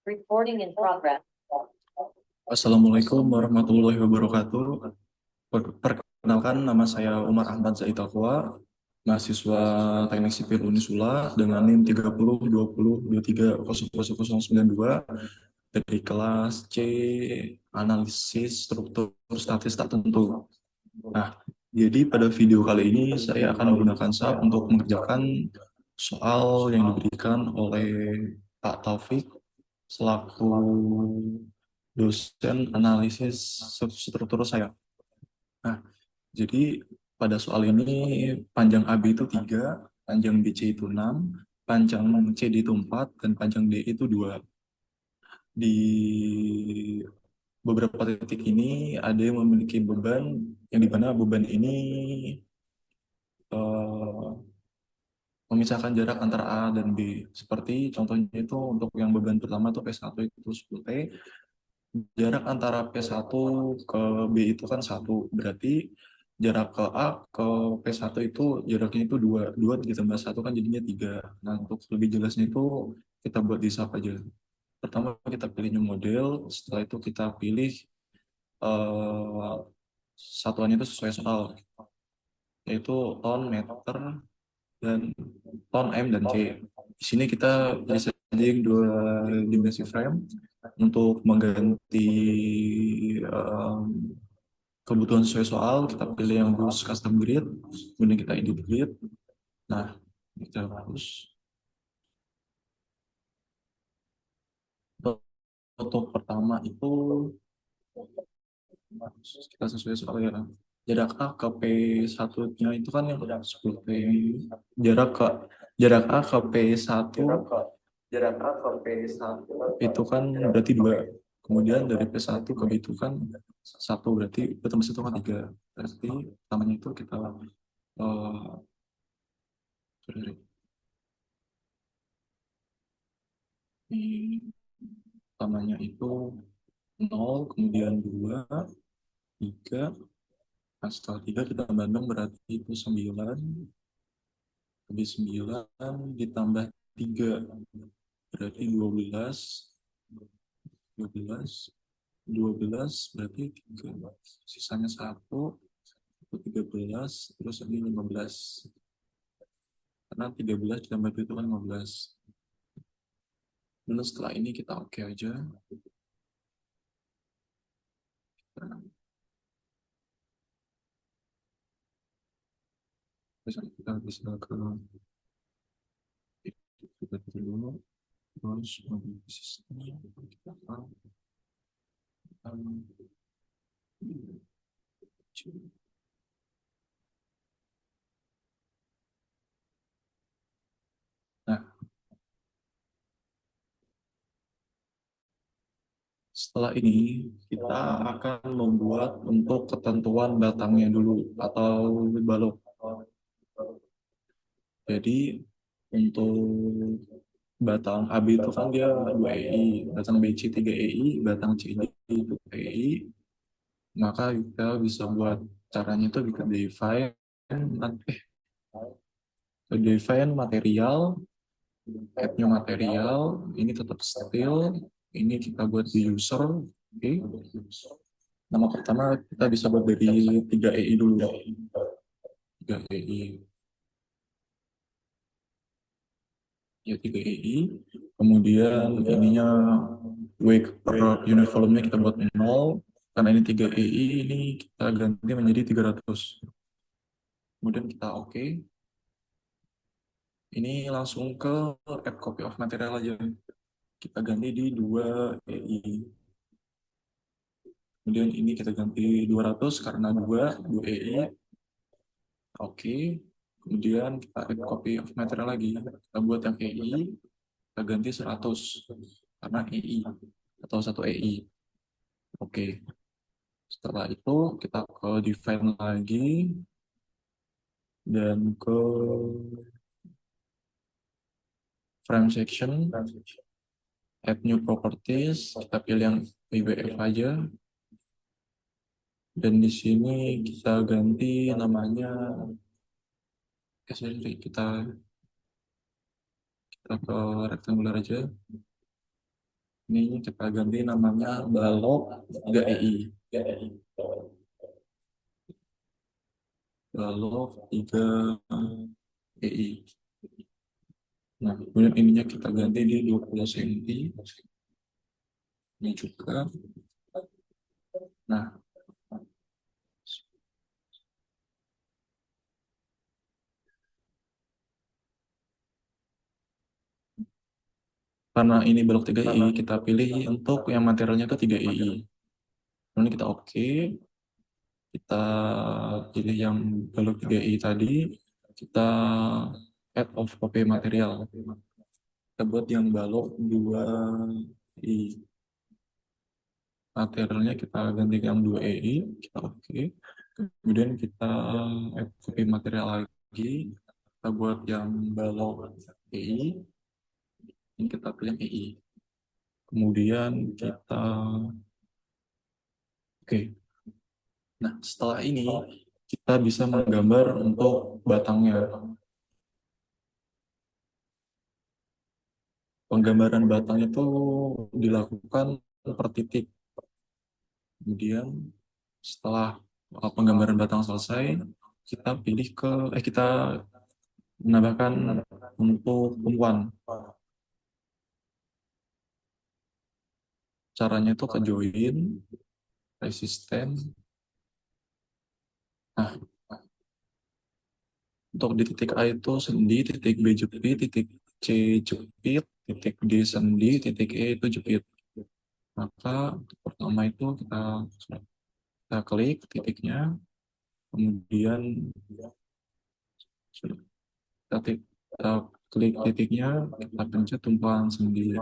Recording in progress. Assalamualaikum warahmatullahi wabarakatuh. Perkenalkan, nama saya Umar Ahmad Zaid Taqwa, mahasiswa Teknik Sipil Unisula dengan NIM 302023000092 dari kelas C Analisis Struktur Statis Tak Tentu. Nah, jadi pada video kali ini saya akan menggunakan SAP untuk mengerjakan soal yang diberikan oleh Pak Taufik selaku dosen analisis struktur saya. Nah, jadi pada soal ini panjang AB itu 3, panjang BC itu 6, panjang CD itu 4, dan panjang D itu 2. Di beberapa titik ini ada yang memiliki beban, yang di mana beban ini eh, memisahkan jarak antara A dan B. Seperti contohnya itu untuk yang beban pertama itu P1 itu 10T, jarak antara P1 ke B itu kan 1, berarti jarak ke A ke P1 itu jaraknya itu 2, 2 ditambah 1 kan jadinya 3. Nah, untuk lebih jelasnya itu kita buat di SAP aja. Pertama kita pilih new model, setelah itu kita pilih eh, satuannya itu sesuai soal, yaitu ton, meter, dan ton, M, dan C. Di sini kita bisa setting dua dimensi frame untuk mengganti kebutuhan sesuai soal. Kita pilih yang bus custom grid, kemudian kita edit grid. Nah, kita harus untuk pertama itu kita sesuai soal ya. Jarak A ke P1-nya itu kan yang 10 P. Jarak ke jarak A ke P1 itu kan berarti 2. Kemudian dari P1 ke B itu kan 1, berarti tambah 1 kan 3. Berarti pertamanya itu kita sorry, pertamanya itu 0, kemudian 2, 3. Nah, setelah 3 kita tambah 6 berarti itu 9. Lebih 9 ditambah 3 berarti 12. 12 12 berarti 3, sisanya 1, itu 13, terus ini 15. Karena 13 ditambah 2 itu kan 15. Dan setelah ini kita oke aja. Terus kita bisa ke kita dulu, terus sistem kita nah, setelah ini kita akan membuat untuk ketentuan batangnya dulu atau balok. Jadi untuk batang AB itu kan dia 2 EI, batang BC 3 EI, batang CD 2 EI. Maka kita bisa buat caranya itu kita define material, add new material, ini tetap steel, ini kita buat di user, oke. Nama pertama kita bisa buat dari 3 EI dulu, 3 EI, ya 3 EI, kemudian ininya weight per unit volume-nya kita buat 0, karena ini 3 EI, ini kita ganti menjadi 300. Kemudian kita oke. Ini langsung ke add copy of material aja. Kita ganti di 2 EI. Kemudian ini kita ganti 200 karena 2 EI. Oke. Kemudian kita add copy of material lagi. Kita buat yang EI, kita ganti 100 karena EI atau 1 EI. Oke. Setelah itu kita ke define lagi dan ke frame section, add new properties, kita pilih yang IBF aja. Dan di sini kita ganti namanya, sorry, kita ke rectangular aja. Ini kita ganti namanya balok 3EI. Balok 3EI. Nah, kemudian ininya kita ganti di 20 cm. Ini juga. Nah, karena ini balok 3EI, kita pilih untuk yang materialnya itu 3EI. Kemudian kita oke. Kita pilih yang balok 3EI tadi. Kita add of copy material. Kita buat yang balok 2i. Materialnya kita ganti yang 2EI. Kita oke. Kemudian kita add copy material lagi. Kita buat yang balok EI. Ini kita pilih EI. Kemudian kita oke. Nah, setelah ini kita bisa menggambar untuk batangnya. Penggambaran batang itu dilakukan per titik. Kemudian setelah penggambaran batang selesai, kita menambahkan untuk tumpuan. Caranya itu ke join, resisten. Nah, untuk di titik A itu sendi, titik B jepit, titik C jepit, titik D sendi, titik E itu jepit. Maka untuk pertama itu kita klik titiknya, kemudian kita klik titiknya, kita pencet tumpuan sendi.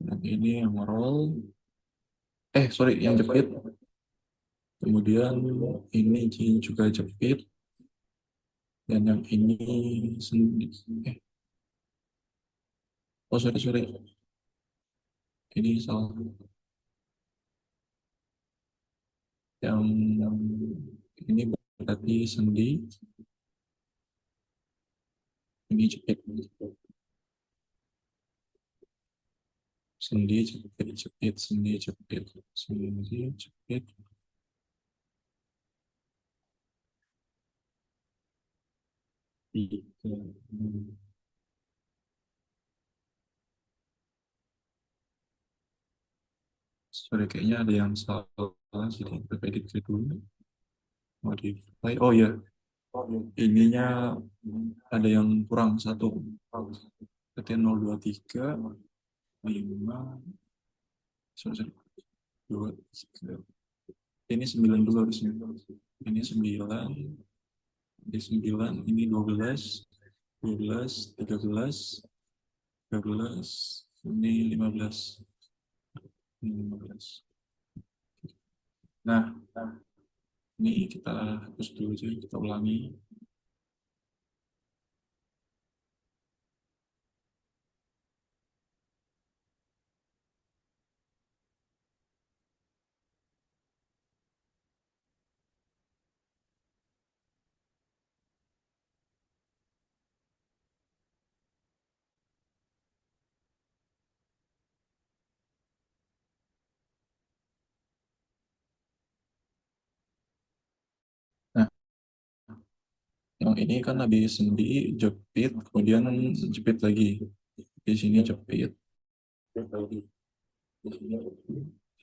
Dan ini yang roll, sorry, yang jepit. Kemudian ini juga jepit, dan yang ini sendi. Sorry, ini salah. Yang ini berarti sendi, ini jepit. Sendi, jepit, jepit, sendi, jepit, sendi, jepit. Tiga. Sorry, kayaknya ada yang salah, jadi kita edit dulu. Modify. Oh ya, ininya ada yang kurang satu. Berarti 023, 5, sorry, 2, 3. Ini 9 dulu harusnya. Ini 9, ini 9, ini 12, 12, 13, 13, ini 15. Ini 15. Nah, ini kita hapus dulu aja, kita ulangi. Nah, yang ini kan habis sendi, jepit, kemudian jepit lagi. Di sini jepit,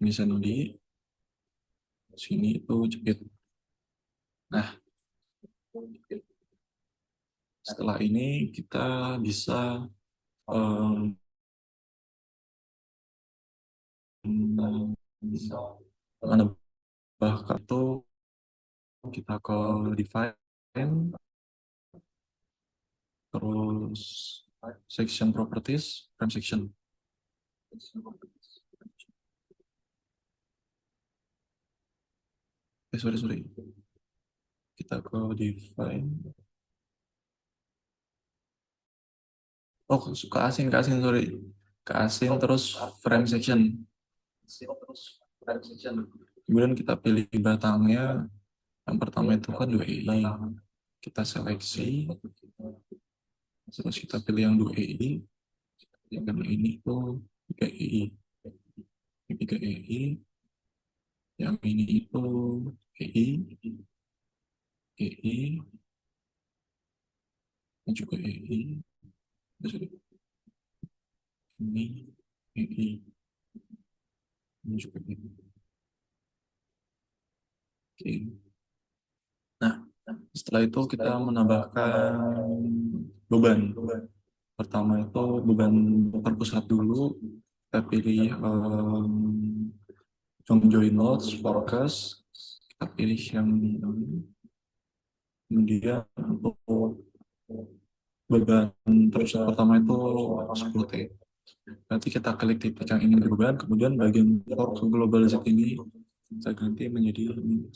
ini sendi, sini itu jepit. Nah, setelah ini kita bisa um, menambahkan itu, kita ke define, terus section properties, frame section. Sorry. Kita ke define. Oh, ke asin, sorry. Ke asin, terus frame section. Kemudian kita pilih batangnya. Yang pertama itu kan 2EI. Kita seleksi. Terus kita pilih yang 2EI. Yang ini tuh 3EI. tiga EI, yang ini itu EI, EI, ini juga EI, ini EI, ini juga EI. Oke. Nah, setelah itu kita menambahkan beban. Pertama itu beban terpusat dulu. Kita pilih conjoint loads, forecast. Kita pilih yang ini. Kemudian untuk beban terpusat pertama itu 10 T. Nanti kita klik titik yang ingin beban, kemudian bagian force global Z ini kita ganti menjadi 10.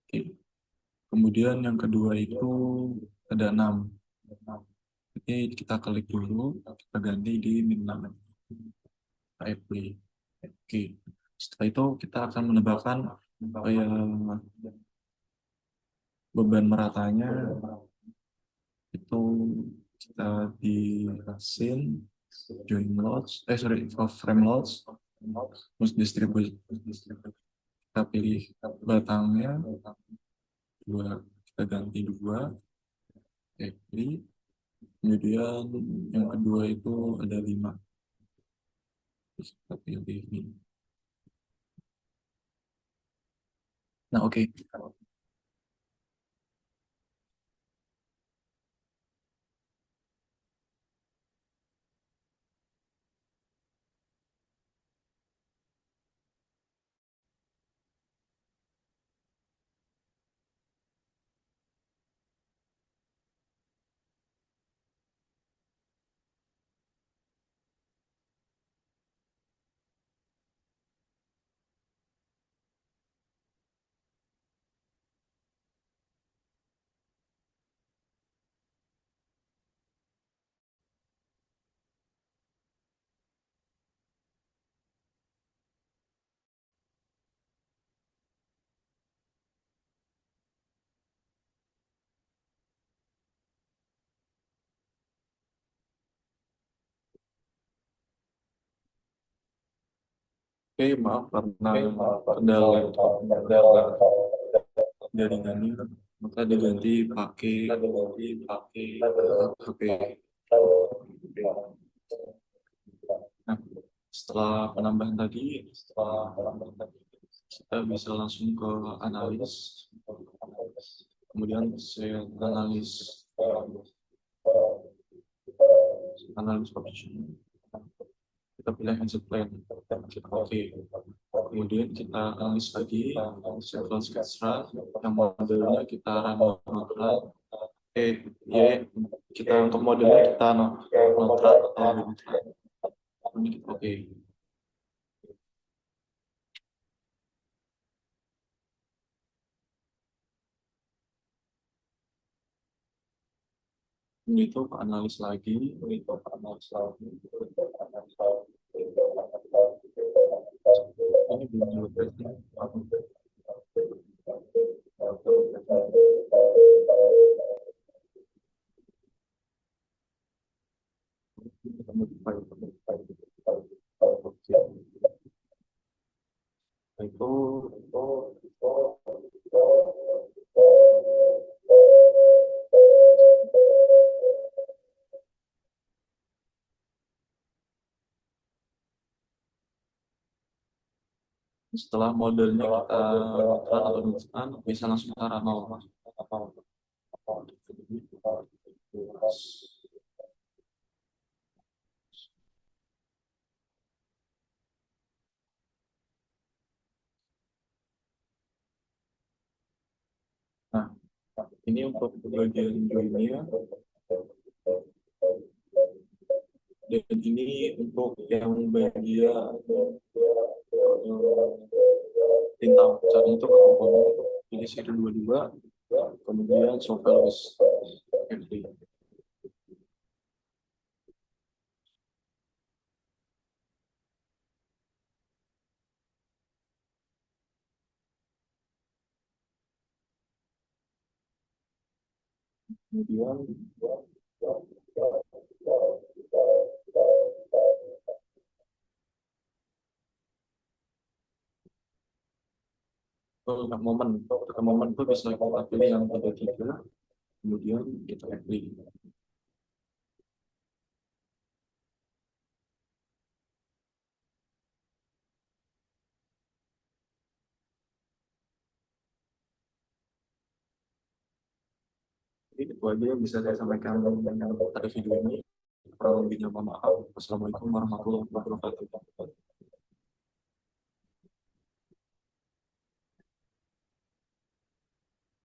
Oke. Kemudian yang kedua itu ada 6. Jadi kita klik dulu, kita ganti di min 6. Kita play. Oke. Setelah itu kita akan menambahkan ya, beban meratanya itu kita di scene join loads, frame loads, terus distribusi. Kita pilih batangnya dua, kita ganti 2, apply. Kemudian yang kedua itu ada 5. Terus kita pilih ini. Nah, oke. Oke, maaf karena kendala jaringannya, maka diganti pakai HP. Nah, setelah penambahan tadi, kita bisa langsung ke analis. Kemudian saya analis position. Kita pilih exit plan. Kita oke. Kemudian kita analis lagi sequel sketsa yang modelnya kita run kontrak. Ya, kita untuk modelnya kita kontrak atau kontrak. Oke. Itu analis lagi, ini belum selesai. Itu setelah modelnya kita run atau misalkan bisa langsung kita run nol. Nah, ini untuk bagian joinnya, dan ini untuk yang bagian tintang saat itu komponen ini seri 22, kemudian Sovelos FD. Kemudian Untuk momen itu bisa kita pilih yang ada tiga, kemudian kita pilih. Jadi itu aja yang bisa saya sampaikan dengan pada video ini. Kalau lebihnya mohon maaf. Wassalamualaikum warahmatullahi wabarakatuh.